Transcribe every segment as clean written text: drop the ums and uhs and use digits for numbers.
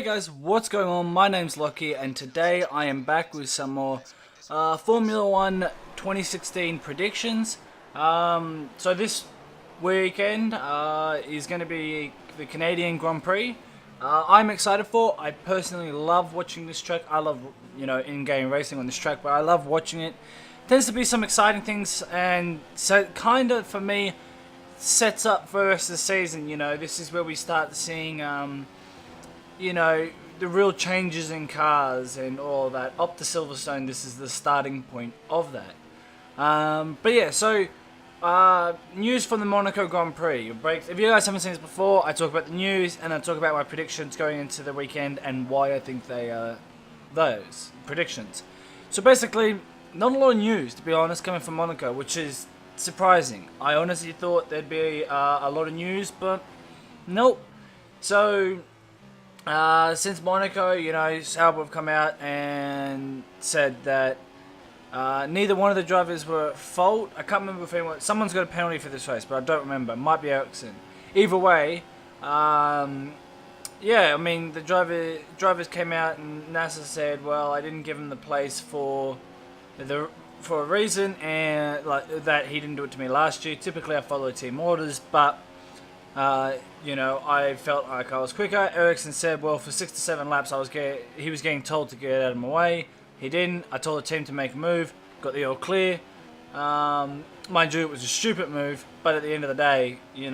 Hey guys, what's going on? My name's Lockie and today I am back with some more Formula 1 2016 predictions. So this weekend is going to be the Canadian Grand Prix. I'm excited for. I personally love watching this track. I love, in-game racing on this track, but I love watching it. Tends to be some exciting things, and so kind of for me sets up for the rest of the season. This is where we start seeing the real changes in cars and all that. Up to Silverstone, this is the starting point of that. But yeah, so news from the Monaco Grand Prix. If you guys haven't seen this before, I talk about the news and I talk about my predictions going into the weekend and why I think they are those predictions. So basically, not a lot of news, to be honest, coming from Monaco, which is surprising. I honestly thought there'd be a lot of news, but nope. So since Monaco, Sauber have come out and said that neither one of the drivers were at fault. I can't remember if anyone. Someone's got a penalty for this race, but I don't remember. It might be Ericsson. Either way, yeah. I mean, the drivers came out and NASA said, "Well, I didn't give him the place for a reason, and like that he didn't do it to me last year. Typically, I follow team orders, but." I felt like I was quicker. Ericsson said, well, for 6 to 7 laps, he was getting told to get out of my way. He didn't. I told the team to make a move. Got the all clear. Mind you, it was a stupid move, but at the end of the day, he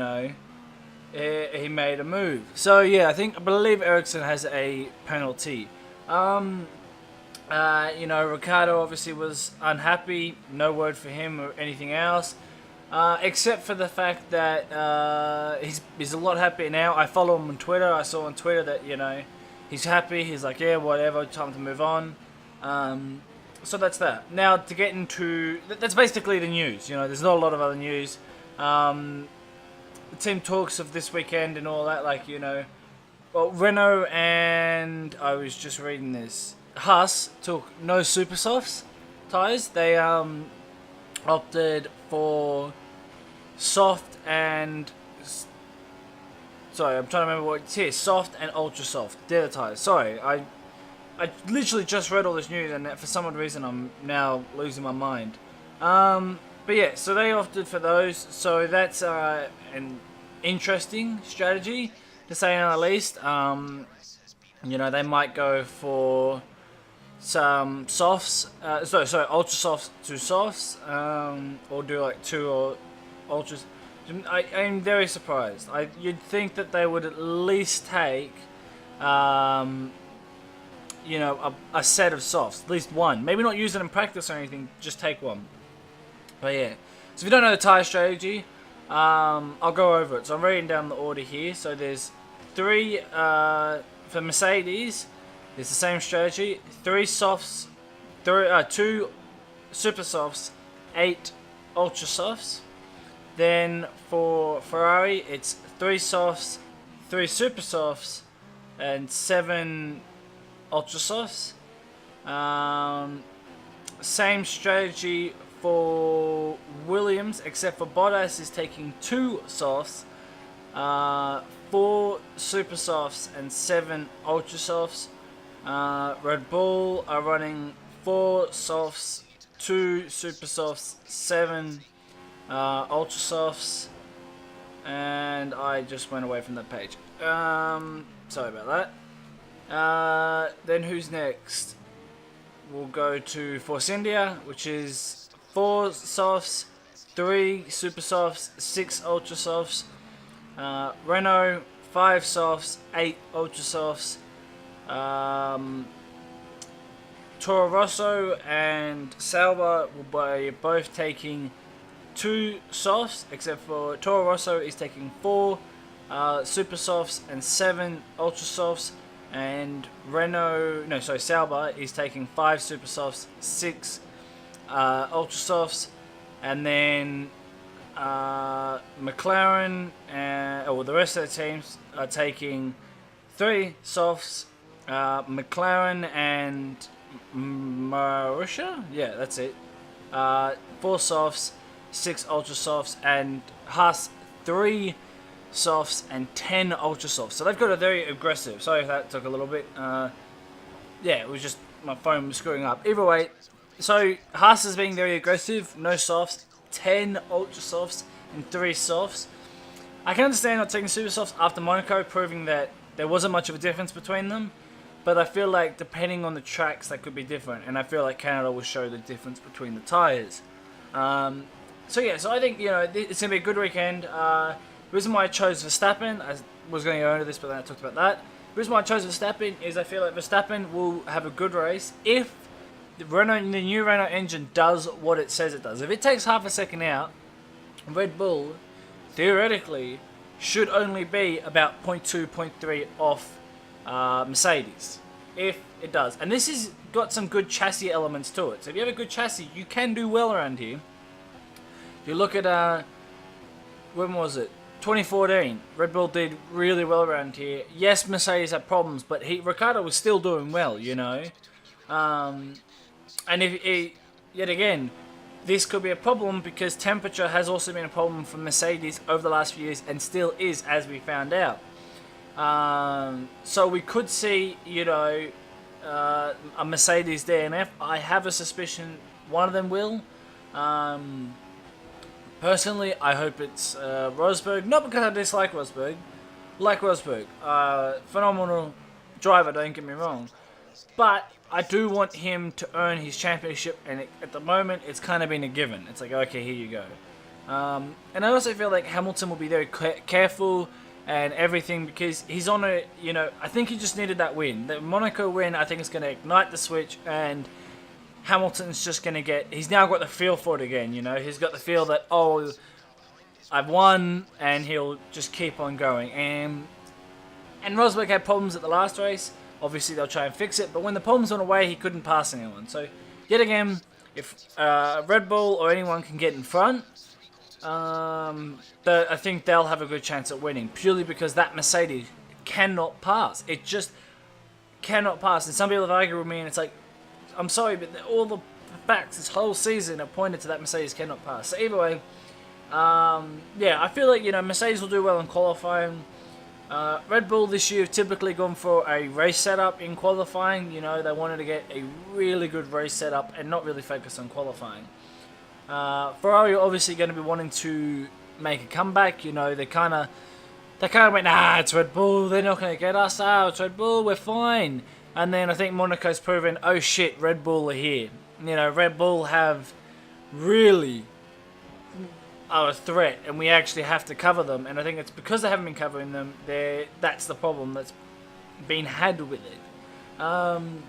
made a move. So yeah, I believe Ericsson has a penalty. Ricardo obviously was unhappy. No word for him or anything else. Except for the fact that he's a lot happier now. I follow him on Twitter. I saw on Twitter that he's happy. He's like, yeah, whatever, time to move on. So that's that. Now to get into that's basically the news. There's not a lot of other news. The team talks of this weekend and all that, well, Renault and I was just reading this. Haas took no super softs tires. They opted for soft and sorry, I'm trying to remember what it's here. Soft and ultra soft. They're the tires. Sorry, I literally just read all this news and for some odd reason I'm now losing my mind. But yeah, so they opted for those. So that's an interesting strategy to say the least. They might go for some softs, ultra softs to softs, or do like 2 or ultras. I'm very surprised. You'd think that they would at least take, a set of softs, at least one. Maybe not use it in practice or anything, just take one. But yeah, so if you don't know the tire strategy, I'll go over it. So I'm writing down the order here. So there's 3 for Mercedes. It's the same strategy. 3 softs, 2 super softs, 8 ultra softs. Then for Ferrari, it's 3 softs, 3 super softs, and 7 ultra softs. Same strategy for Williams, except for Bottas is taking 2 softs, 4 super softs, and 7 ultra softs. Red Bull are running 4 softs, 2 super softs, 7 ultra softs, and I just went away from that page. Sorry about that. Then who's next? We'll go to Force India, which is 4 softs, 3 super softs, 6 ultra softs. Renault 5 softs, 8 ultra softs. Toro Rosso and Sauber will be both taking 2 softs, except for Toro Rosso is taking 4 super softs and 7 ultra softs, and Sauber is taking 5 super softs, 6 ultra softs, and then McLaren and the rest of the teams are taking 3 softs. McLaren and Marussia? Yeah, that's it. 4 softs, 6 ultra softs, and Haas 3 softs, and 10 ultra softs. So they've got a very aggressive. Sorry if that took a little bit. Yeah, it was just my phone was screwing up. Either way, so Haas is being very aggressive. No softs, 10 ultra softs, and 3 softs. I can understand not taking super softs after Monaco, proving that there wasn't much of a difference between them. But I feel like depending on the tracks, that could be different. And I feel like Canada will show the difference between the tyres. So yeah, so I think, you know, it's going to be a good weekend. The reason why I chose Verstappen, I was going to go into this, but then I talked about that. The reason why I chose Verstappen is I feel like Verstappen will have a good race if the new Renault engine does what it says it does. If it takes half a second out, Red Bull, theoretically, should only be about 0.2, 0.3 off Mercedes. If it does. And this has got some good chassis elements to it. So if you have a good chassis, you can do well around here. If you look at, when was it? 2014. Red Bull did really well around here. Yes, Mercedes had problems, but Ricciardo was still doing well, you know. And yet again, this could be a problem because temperature has also been a problem for Mercedes over the last few years and still is, as we found out. So we could see, you know, a Mercedes DNF. I have a suspicion one of them will. Personally, I hope it's Rosberg. Not because I dislike Rosberg. Like Rosberg. Phenomenal driver, don't get me wrong. But I do want him to earn his championship, and at the moment, it's kind of been a given. It's like, okay, here you go. And I also feel like Hamilton will be very careful and everything because he's on a, you know, I think he just needed that win. The Monaco win, I think, is going to ignite the switch, and Hamilton's just going to get, he's now got the feel for it again, you know. He's got the feel that, oh, I've won, and he'll just keep on going. And Rosberg had problems at the last race. Obviously, they'll try and fix it, but when the problems went away, he couldn't pass anyone. So, yet again, if Red Bull or anyone can get in front, I think they'll have a good chance at winning, purely because that Mercedes cannot pass. It just cannot pass. And some people have argued with me, and it's like, I'm sorry, but all the facts this whole season have pointed to that Mercedes cannot pass. So either way, yeah, I feel like, you know, Mercedes will do well in qualifying. Red Bull this year have typically gone for a race setup in qualifying. You know, they wanted to get a really good race setup and not really focus on qualifying. Ferrari are obviously going to be wanting to make a comeback. You know, they kind of went, nah, it's Red Bull, they're not going to get us. Ah, it's Red Bull, we're fine. And then I think Monaco's proven, oh shit, Red Bull are here. You know, Red Bull have really are a threat, and we actually have to cover them. And I think it's because they haven't been covering them, that's the problem that's been had with it. And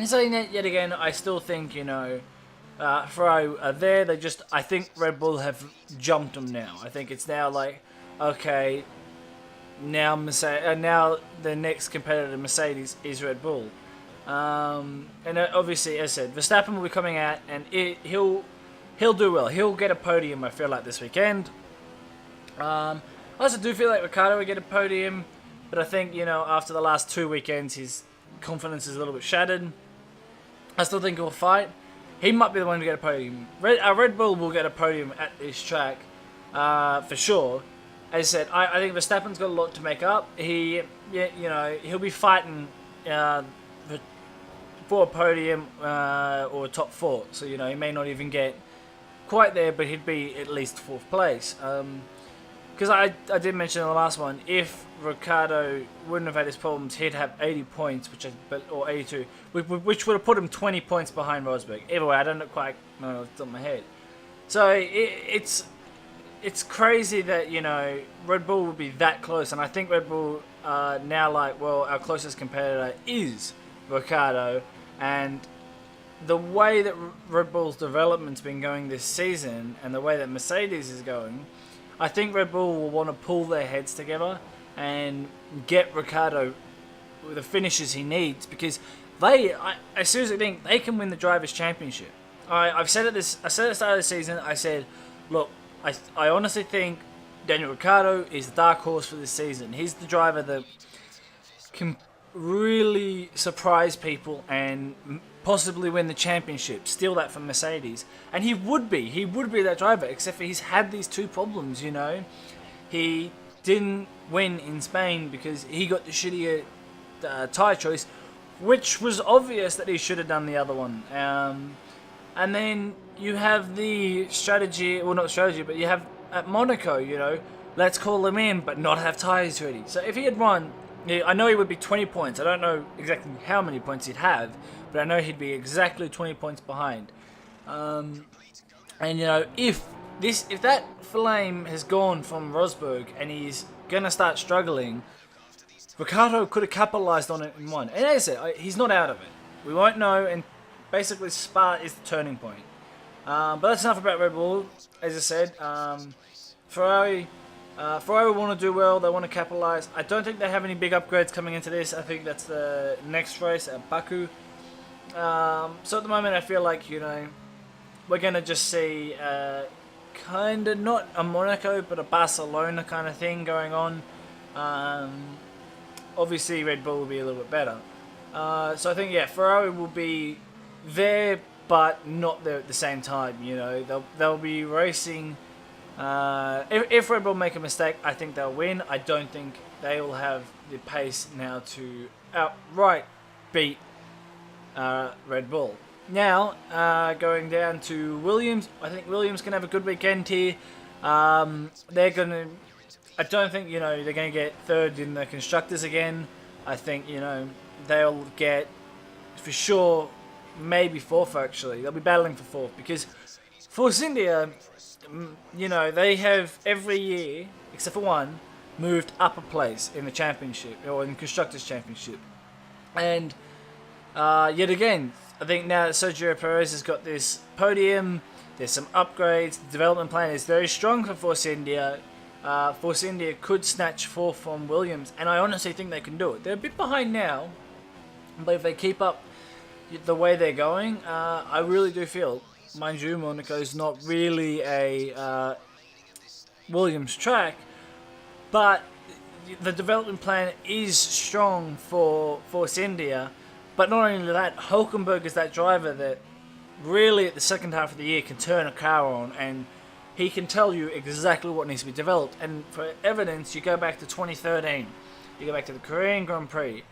saying that, yet again, I still think, you know, Ferrari are there. I think Red Bull have jumped them now. I think it's now like, okay, now now the next competitor, Mercedes, is Red Bull. And obviously, as I said, Verstappen will be coming out, and he'll do well. He'll get a podium, I feel like, this weekend. I also do feel like Ricciardo will get a podium, but I think, you know, after the last 2 weekends, his confidence is a little bit shattered. I still think he'll fight. He might be the one to get a podium. Red Bull will get a podium at this track, for sure. As I said, I think Verstappen's got a lot to make up. You know, he'll be fighting for a podium or a top 4. So, you know, he may not even get quite there, but he'd be at least 4th place. Because I did mention in the last one, if Ricciardo wouldn't have had his problems, he'd have 80 points, or 82, which would have put him 20 points behind Rosberg. Either way, I don't quite know off the top of my head. So it's crazy that, you know, Red Bull would be that close, and I think Red Bull are now like, well, our closest competitor is Ricciardo, and the way that Red Bull's development's been going this season, and the way that Mercedes is going, I think Red Bull will want to pull their heads together and get Ricciardo the finishes he needs, because I seriously think they can win the Drivers' Championship. I said at the start of the season, I said, look, I honestly think Daniel Ricciardo is the dark horse for this season. He's the driver that can really surprise people and possibly win the championship, steal that from Mercedes. And he would be that driver, except for he's had these 2 problems, you know. He didn't win in Spain because he got the shittier tyre choice, which was obvious that he should have done the other one. And then you have the strategy, well, not strategy, but you have at Monaco, you know, let's call him in, but not have tyres ready. So if he had won, I know he would be 20 points. I don't know exactly how many points he'd have, but I know he'd be exactly 20 points behind. And, you know, if that flame has gone from Rosberg and he's going to start struggling, Ricciardo could have capitalised on it and won. And as I said, he's not out of it. We won't know, and basically Spa is the turning point. But that's enough about Red Bull. As I said, Ferrari want to do well. They want to capitalise. I don't think they have any big upgrades coming into this. I think that's the next race at Baku. So at the moment, I feel like, you know, we're going to just see kind of not a Monaco, but a Barcelona kind of thing going on. Obviously, Red Bull will be a little bit better. So I think, yeah, Ferrari will be there, but not there at the same time. You know, they'll be racing. If Red Bull make a mistake, I think they'll win. I don't think they will have the pace now to outright beat Red Bull. Now, going down to Williams, I think Williams can have a good weekend here. They're gonna. I don't think, you know, they're going to get third in the constructors again. I think, you know, they'll get, for sure, maybe fourth actually. They'll be battling for fourth because Force India, you know, they have every year, except for one, moved up a place in the championship, or in constructors championship. And yet again, I think now that Sergio Perez has got this podium, there's some upgrades, the development plan is very strong for Force India. Force India could snatch fourth from Williams, and I honestly think they can do it. They're a bit behind now, but if they keep up the way they're going, I really do feel, mind you, Monaco is not really a Williams track, but the development plan is strong for Force India. But not only that, Hulkenberg is that driver that really at the second half of the year can turn a car on, and he can tell you exactly what needs to be developed. And for evidence, you go back to 2013. You go back to the Korean Grand Prix.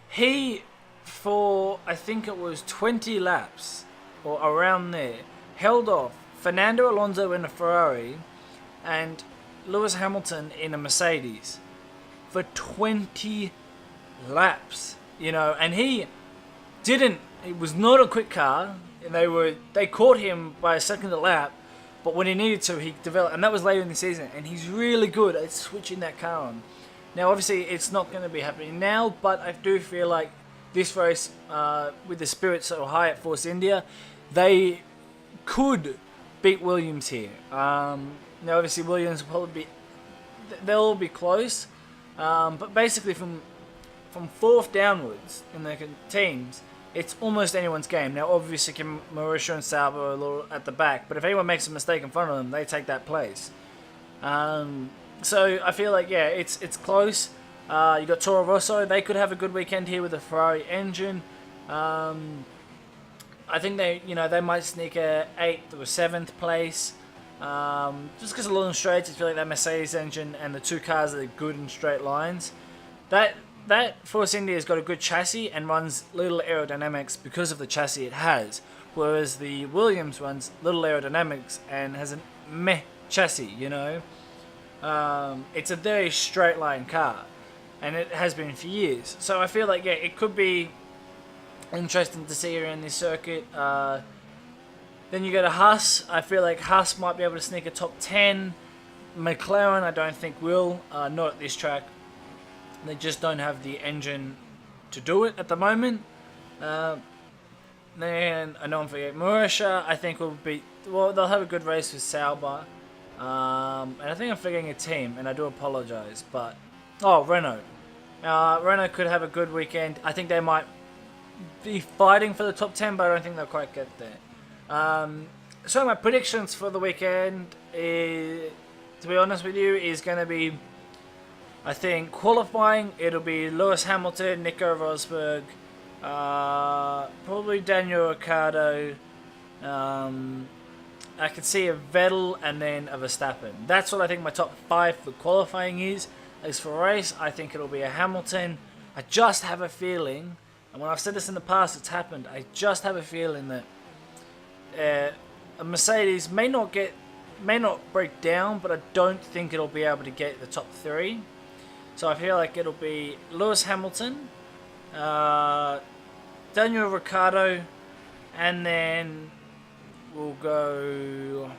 He, for I think it was 20 laps, or around there, held off Fernando Alonso in a Ferrari and Lewis Hamilton in a Mercedes for 20 laps. You know, and he didn't, it was not a quick car, and they caught him by a second a lap. But when he needed to, he developed, and that was later in the season, and he's really good at switching that car on. Now, obviously, it's not going to be happening now, but I do feel like this race, with the spirit so high at Force India, they could beat Williams here. Now, obviously, Williams will probably they'll all be close, but basically from fourth downwards in the teams, it's almost anyone's game. Now, obviously, Mauricio and Sauber are a little at the back, but if anyone makes a mistake in front of them, they take that place. So I feel like, yeah, it's close. You got Toro Rosso. They could have a good weekend here with the Ferrari engine. I think they might sneak a 8th or 7th place. Just because along the straights, I feel like that Mercedes engine and the two cars are good in straight lines. That Force India has got a good chassis and runs little aerodynamics because of the chassis it has, whereas the Williams runs little aerodynamics and has a meh chassis, you know. It's a very straight line car, and it has been for years. So I feel like, yeah, it could be interesting to see around this circuit. Then you go to Haas. I feel like Haas might be able to sneak a top 10. McLaren, I don't think will, not at this track. They just don't have the engine to do it at the moment. Then I don't forget Mauritia. I think they'll have a good race with Sauber. And I think I'm forgetting a team, and I do apologise. But Renault. Renault could have a good weekend. I think they might be fighting for the top 10, but I don't think they'll quite get there. So my predictions for the weekend, to be honest with you, is going to be, I think, qualifying, it'll be Lewis Hamilton, Nico Rosberg, probably Daniel Ricciardo, I could see a Vettel and then a Verstappen. That's what I think my top 5 for qualifying is. As for race, I think it'll be a Hamilton. I just have a feeling, and when I've said this in the past, it's happened. I just have a feeling that a Mercedes may not break down, but I don't think it'll be able to get the top 3. So I feel like it'll be Lewis Hamilton, Daniel Ricciardo, and then we'll go,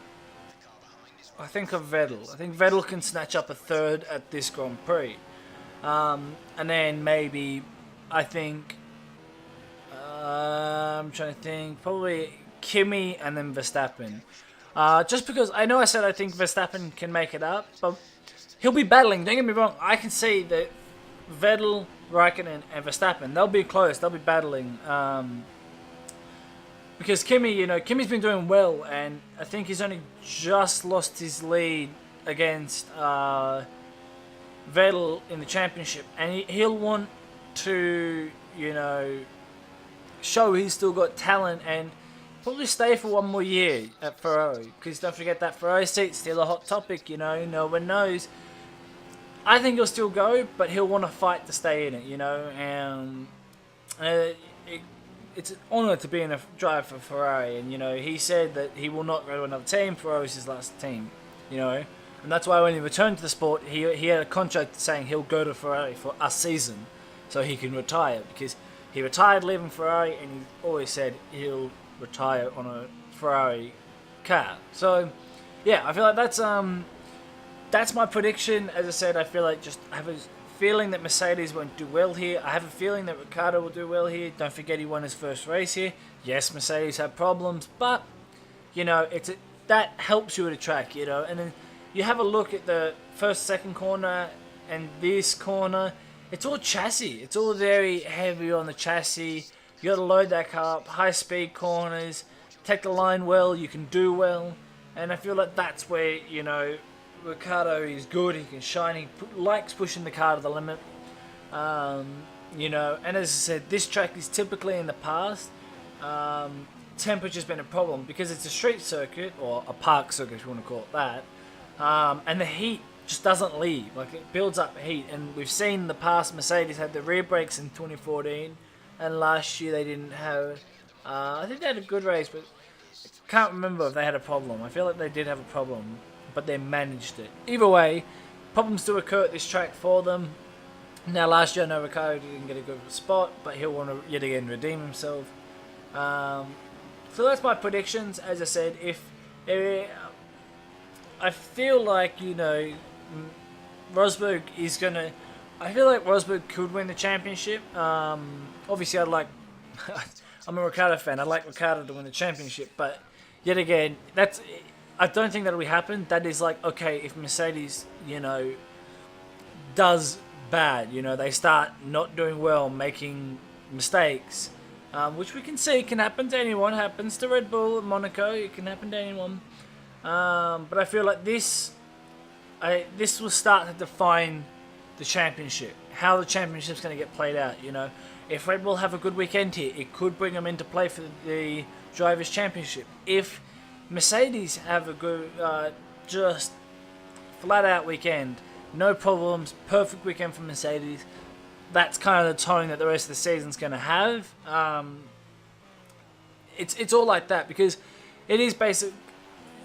I think, of Vettel. I think Vettel can snatch up a 3rd at this Grand Prix. And then maybe, I think, I'm trying to think, probably Kimi and then Verstappen. Just because I know I said I think Verstappen can make it up, but he'll be battling. Don't get me wrong. I can see that Vettel, Raikkonen, and Verstappen, they'll be close. They'll be battling. Because Kimi's been doing well, and I think he's only just lost his lead against Vettel in the championship, and he'll want to, show he's still got talent and probably stay for one more year at Ferrari. Because don't forget that Ferrari seat's still a hot topic. No one knows. I think he'll still go, but he'll want to fight to stay in it. And it's an honour to be in a drive for Ferrari, and he said that he will not go to another team. Ferrari's his last team, and that's why when he returned to the sport, he had a contract saying he'll go to Ferrari for a season, so he can retire, because he retired leaving Ferrari, and he always said he'll retire on a Ferrari car. So yeah, I feel like that's my prediction. As I said, I feel like I have a feeling that Mercedes won't do well here. I have a feeling that Ricciardo will do well here. Don't forget he won his first race here. Yes, Mercedes had problems, but that helps you at a track, and then you have a look at the first, second corner and this corner. It's all chassis. It's all very heavy on the chassis. You got to load that car up, high speed corners, take the line well, you can do well, and I feel like that's where Ricciardo is good. He can shine. He likes pushing the car to the limit. And as I said, this track is typically in the past. Temperature's been a problem because it's a street circuit, or a park circuit if you want to call it that. And the heat just doesn't leave. Like, it builds up heat. And we've seen in the past, Mercedes had the rear brakes in 2014. And last year they didn't have. I think they had a good race, but I can't remember if they had a problem. I feel like they did have a problem, but they managed it. Either way, problems do occur at this track for them. Now, last year, I know Ricciardo didn't get a good spot, but he'll want to yet again redeem himself. So that's my predictions. As I said, I feel like Rosberg is gonna. I feel like Rosberg could win the championship. Obviously, I'm a Ricciardo fan. I'd like Ricciardo to win the championship, but yet again, I don't think that'll happen. That is like, okay, if Mercedes, does bad, they start not doing well, making mistakes, which we can see can happen to anyone. Happens to Red Bull at Monaco. It can happen to anyone. But I feel like this will start to define the championship. How the championship's going to get played out. If Red Bull have a good weekend here, it could bring them into play for the Drivers' Championship. If Mercedes have a good, just flat-out weekend, no problems, perfect weekend for Mercedes, that's kind of the tone that the rest of the season's going to have. It's all like that, because it is basic.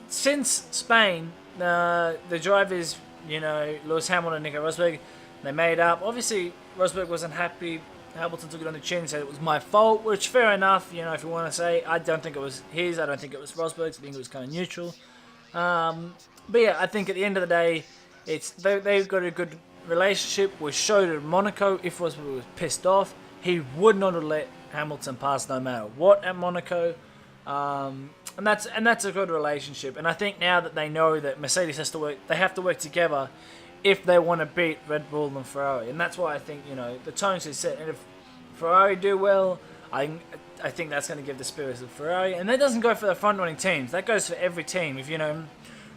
Since Spain, the drivers, Lewis Hamilton and Nico Rosberg, they made up. Obviously, Rosberg wasn't happy. Hamilton took it on the chin and said it was my fault, which fair enough, if you want to say. I don't think it was his. I don't think it was Rosberg's. I think it was kind of neutral. But yeah, I think at the end of the day, they've got a good relationship. Was showed at Monaco. If Rosberg was pissed off, he would not have let Hamilton pass no matter what at Monaco. And that's a good relationship. And I think now that they know that Mercedes they have to work together if they want to beat Red Bull and Ferrari. And that's why I think, the tones is set. And if Ferrari do well, I think that's going to give the spirits of Ferrari. And that doesn't go for the front-running teams. That goes for every team. If,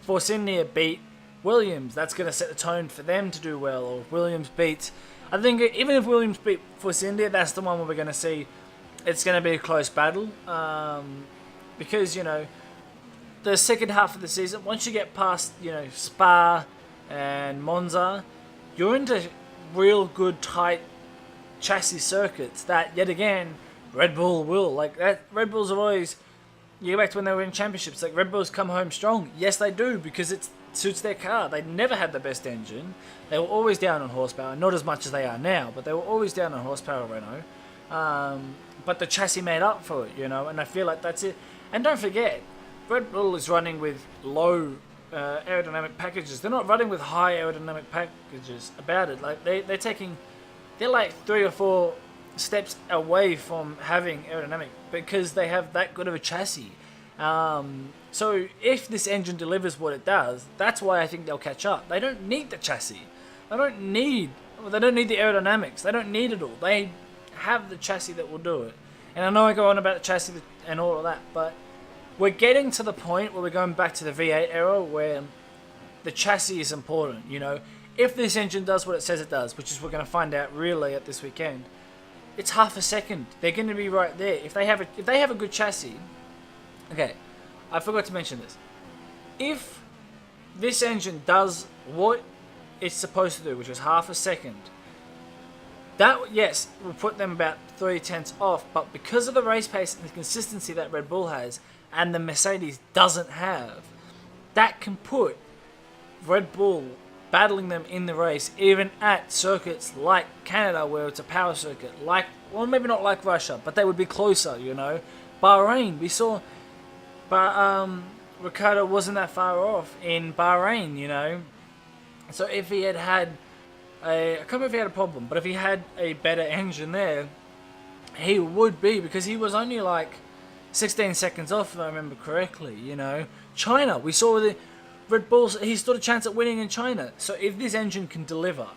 Force India beat Williams, that's going to set the tone for them to do well. Or if Williams beats... I think even if Williams beat Force India, that's the one where we're going to see it's going to be a close battle. Because, the second half of the season, once you get past, Spa and Monza, you're into real good tight chassis circuits that, yet again, Red Bull will. Like that, Red Bulls are always, you go back to when they were in championships, like Red Bulls come home strong. Yes, they do, because it suits their car. They never had the best engine. They were always down on horsepower, not as much as they are now, but they were always down on horsepower, Renault. But the chassis made up for it, and I feel like that's it. And don't forget, Red Bull is running with low aerodynamic packages. They're not running with high aerodynamic packages about it. Like they're like 3 or 4 steps away from having aerodynamic because they have that good of a chassis. So if this engine delivers what it does, that's why I think they'll catch up. They don't need the chassis. They don't need the aerodynamics. They don't need it all. They have the chassis that will do it. And I know I go on about the chassis and all of that, but we're getting to the point where we're going back to the V8 era where the chassis is important, If this engine does what it says it does, which is we're going to find out really at this weekend, it's half a second. They're going to be right there. If they have a good chassis, okay, I forgot to mention this. If this engine does what it's supposed to do, which is half a second, that, yes, will put them about 3/10 off, but because of the race pace and the consistency that Red Bull has and the Mercedes doesn't have, that can put Red Bull battling them in the race, even at circuits like Canada, where it's a power circuit, well, maybe not like Russia, but they would be closer, Bahrain, we saw, but Ricciardo wasn't that far off in Bahrain, So if he had I can't remember if he had a problem, but if he had a better engine there, he would be, because he was only like 16 seconds off, if I remember correctly, China, we saw the Red Bulls, he stood a chance at winning in China. So if this engine can deliver,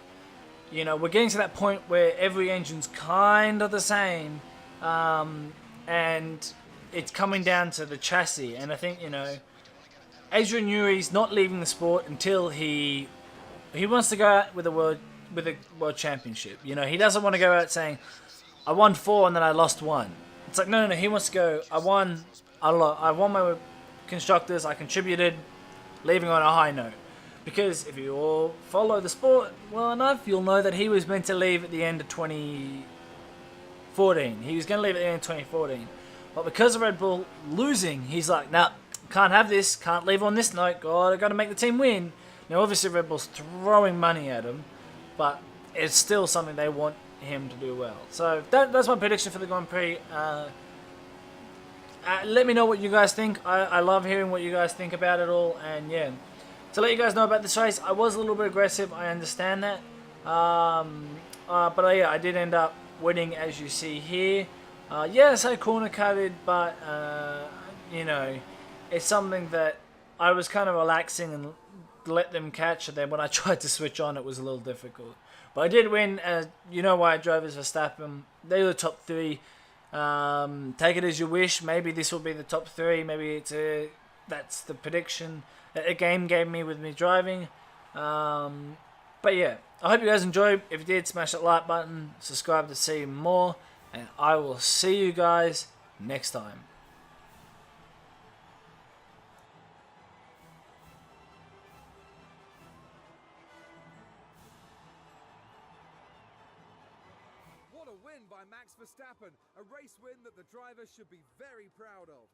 we're getting to that point where every engine's kind of the same, and it's coming down to the chassis. And I think, Adrian Newey's not leaving the sport until he wants to go out with a world championship. He doesn't want to go out saying, I won 4 and then I lost 1. It's like, no. He wants to go, I won my constructors, I contributed, leaving on a high note. Because if you all follow the sport well enough, you'll know that he was meant to leave at the end of 2014. He was going to leave at the end of 2014. But because of Red Bull losing, he's like, nah, can't have this, can't leave on this note, I got to make the team win. Now, obviously, Red Bull's throwing money at him, but it's still something they want him to do well. So that's my prediction for the Grand Prix. Let me know what you guys think. I love hearing what you guys think about it all. And yeah, to let you guys know about this race, I was a little bit aggressive. I understand that. But yeah, I did end up winning, as you see here. Yes, I corner cutted, but it's something that I was kind of relaxing and let them catch, and then when I tried to switch on, it was a little difficult. But I did win. You know why I drove as Verstappen. They were the top 3. Take it as you wish. Maybe this will be the top 3. Maybe that's the prediction that the game gave me with me driving. But yeah, I hope you guys enjoyed. If you did, smash that like button, subscribe to see more, and I will see you guys next time. What a win by Max Verstappen, a race win that the driver should be very proud of.